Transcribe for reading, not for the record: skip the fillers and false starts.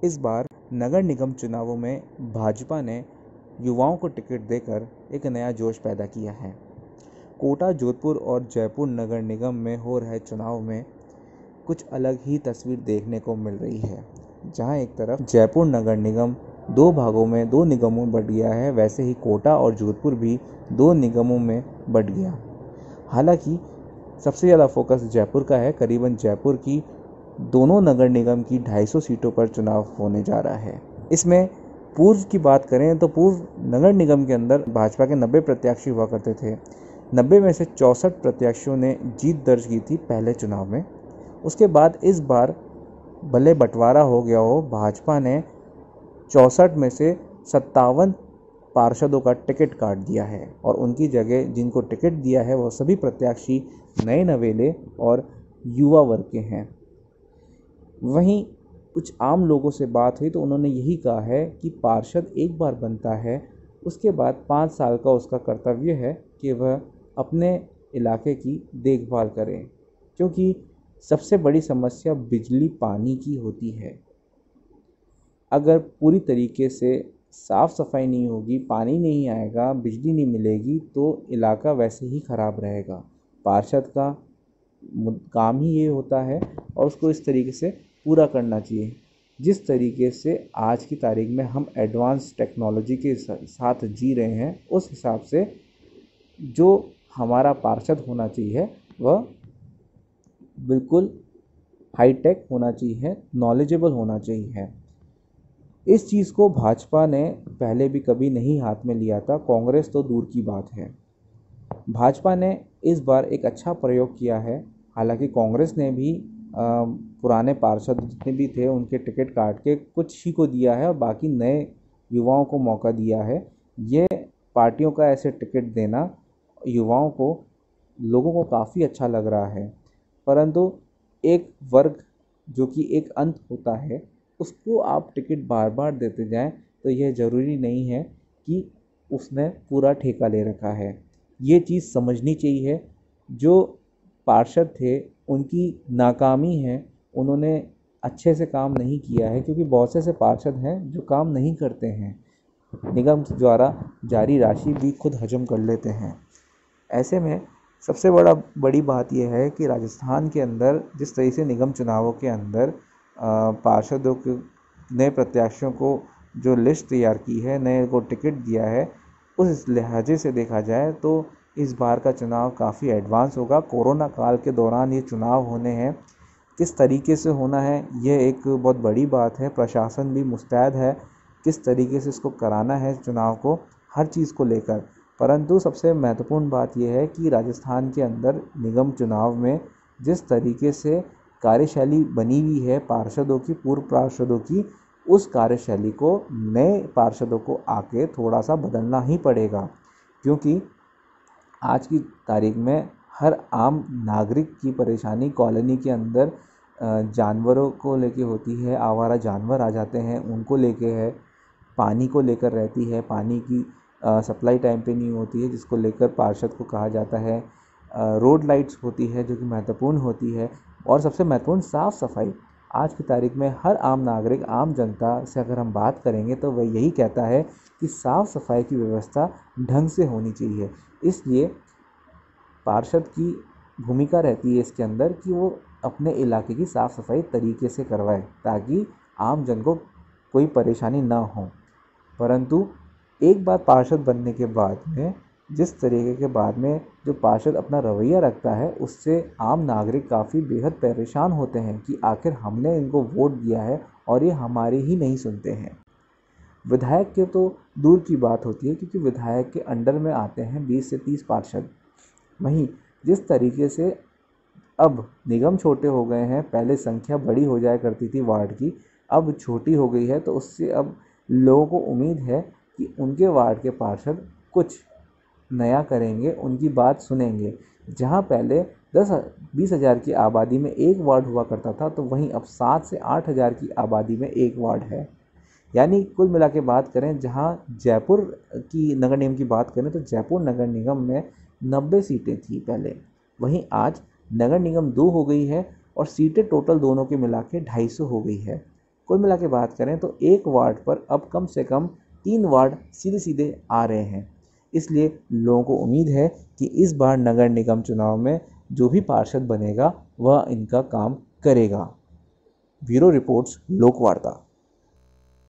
इस बार नगर निगम चुनावों में भाजपा ने युवाओं को टिकट देकर एक नया जोश पैदा किया है। कोटा, जोधपुर और जयपुर नगर निगम में हो रहे चुनाव में कुछ अलग ही तस्वीर देखने को मिल रही है। जहां एक तरफ जयपुर नगर निगम दो भागों में, दो निगमों में बंट गया है, वैसे ही कोटा और जोधपुर भी दो निगमों में बंट गया। हालांकि सबसे ज़्यादा फोकस जयपुर का है। करीबन जयपुर की दोनों नगर निगम की 250 सीटों पर चुनाव होने जा रहा है। इसमें पूर्व की बात करें तो पूर्व नगर निगम के अंदर भाजपा के 90 प्रत्याशी हुआ करते थे। 90 में से 64 प्रत्याशियों ने जीत दर्ज की थी पहले चुनाव में। उसके बाद इस बार भले बंटवारा हो गया हो, भाजपा ने 64 में से 57 पार्षदों का टिकट काट दिया है और उनकी जगह जिनको टिकट दिया है वो सभी प्रत्याशी नए नवेले और युवा वर्ग के हैं। वहीं कुछ आम लोगों से बात हुई तो उन्होंने यही कहा है कि पार्षद एक बार बनता है, उसके बाद 5 साल का उसका कर्तव्य है कि वह अपने इलाके की देखभाल करे, क्योंकि सबसे बड़ी समस्या बिजली पानी की होती है। अगर पूरी तरीके से साफ़ सफाई नहीं होगी, पानी नहीं आएगा, बिजली नहीं मिलेगी तो इलाका वैसे ही ख़राब रहेगा। पार्षद का काम ही ये होता है और उसको इस तरीके से पूरा करना चाहिए। जिस तरीके से आज की तारीख में हम एडवांस टेक्नोलॉजी के साथ जी रहे हैं, उस हिसाब से जो हमारा पार्षद होना चाहिए वह बिल्कुल हाईटेक होना चाहिए, नॉलेजेबल होना चाहिए। इस चीज़ को भाजपा ने पहले भी कभी नहीं हाथ में लिया था, कांग्रेस तो दूर की बात है। भाजपा ने इस बार एक अच्छा प्रयोग किया है। हालांकि कांग्रेस ने भी पुराने पार्षद जितने भी थे उनके टिकट काट के कुछ ही को दिया है और बाकी नए युवाओं को मौका दिया है। ये पार्टियों का ऐसे टिकट देना युवाओं को, लोगों को काफ़ी अच्छा लग रहा है। परंतु एक वर्ग जो कि एक अंत होता है, उसको आप टिकट बार बार देते जाएं तो यह ज़रूरी नहीं है कि उसने पूरा ठेका ले रखा है। ये चीज़ समझनी चाहिए। जो पार्षद थे उनकी नाकामी है, उन्होंने अच्छे से काम नहीं किया है, क्योंकि बहुत से ऐसे पार्षद हैं जो काम नहीं करते हैं, निगम द्वारा जारी राशि भी खुद हजम कर लेते हैं। ऐसे में सबसे बड़ी बात यह है कि राजस्थान के अंदर जिस तरह से निगम चुनावों के अंदर पार्षदों के नए प्रत्याशियों को जो लिस्ट तैयार की है, नए को टिकट दिया है, उस लिहाजे से देखा जाए तो इस बार का चुनाव काफ़ी एडवांस होगा। कोरोना काल के दौरान ये चुनाव होने हैं, किस तरीके से होना है ये एक बहुत बड़ी बात है। प्रशासन भी मुस्तैद है किस तरीके से इसको कराना है चुनाव को, हर चीज़ को लेकर। परंतु सबसे महत्वपूर्ण बात यह है कि राजस्थान के अंदर निगम चुनाव में जिस तरीके से कार्यशैली बनी हुई है पार्षदों की, पूर्व पार्षदों की, उस कार्यशैली को नए पार्षदों को आके थोड़ा सा बदलना ही पड़ेगा। क्योंकि आज की तारीख में हर आम नागरिक की परेशानी कॉलोनी के अंदर जानवरों को लेके होती है। आवारा जानवर आ जाते हैं, उनको लेके है। पानी को लेकर रहती है, पानी की सप्लाई टाइम पे नहीं होती है, जिसको लेकर पार्षद को कहा जाता है। रोड लाइट्स होती है जो कि महत्वपूर्ण होती है, और सबसे महत्वपूर्ण साफ़ सफाई। आज की तारीख में हर आम नागरिक, आम जनता से अगर हम बात करेंगे तो वह यही कहता है कि साफ़ सफाई की व्यवस्था ढंग से होनी चाहिए। इसलिए पार्षद की भूमिका रहती है इसके अंदर कि वो अपने इलाके की साफ़ सफाई तरीके से करवाए, ताकि आम जन को कोई परेशानी ना हो। परंतु एक बार पार्षद बनने के बाद में जिस तरीके के बाद में जो पार्षद अपना रवैया रखता है, उससे आम नागरिक काफ़ी बेहद परेशान होते हैं कि आखिर हमने इनको वोट दिया है और ये हमारे ही नहीं सुनते हैं। विधायक के तो दूर की बात होती है, क्योंकि विधायक के अंडर में आते हैं 20 से 30 पार्षद। वहीं जिस तरीके से अब निगम छोटे हो गए हैं, पहले संख्या बड़ी हो जाया करती थी वार्ड की, अब छोटी हो गई है, तो उससे अब लोगों को उम्मीद है कि उनके वार्ड के पार्षद कुछ नया करेंगे, उनकी बात सुनेंगे। जहां पहले 10-20 हज़ार की आबादी में एक वार्ड हुआ करता था, तो वहीं अब 7 से 8 हज़ार की आबादी में एक वार्ड है। यानी कुल मिला के बात करें, जहां जयपुर की नगर निगम की बात करें तो जयपुर नगर निगम में 90 सीटें थी पहले, वहीं आज नगर निगम 2 हो गई है और सीटें टोटल दोनों के मिला के 250 हो गई है। कुल मिला के बात करें तो एक वार्ड पर अब कम से कम 3 वार्ड सीधे सीधे आ रहे हैं। इसलिए लोगों को उम्मीद है कि इस बार नगर निगम चुनाव में जो भी पार्षद बनेगा वह इनका काम करेगा। Bureau reports, लोकवार्ता।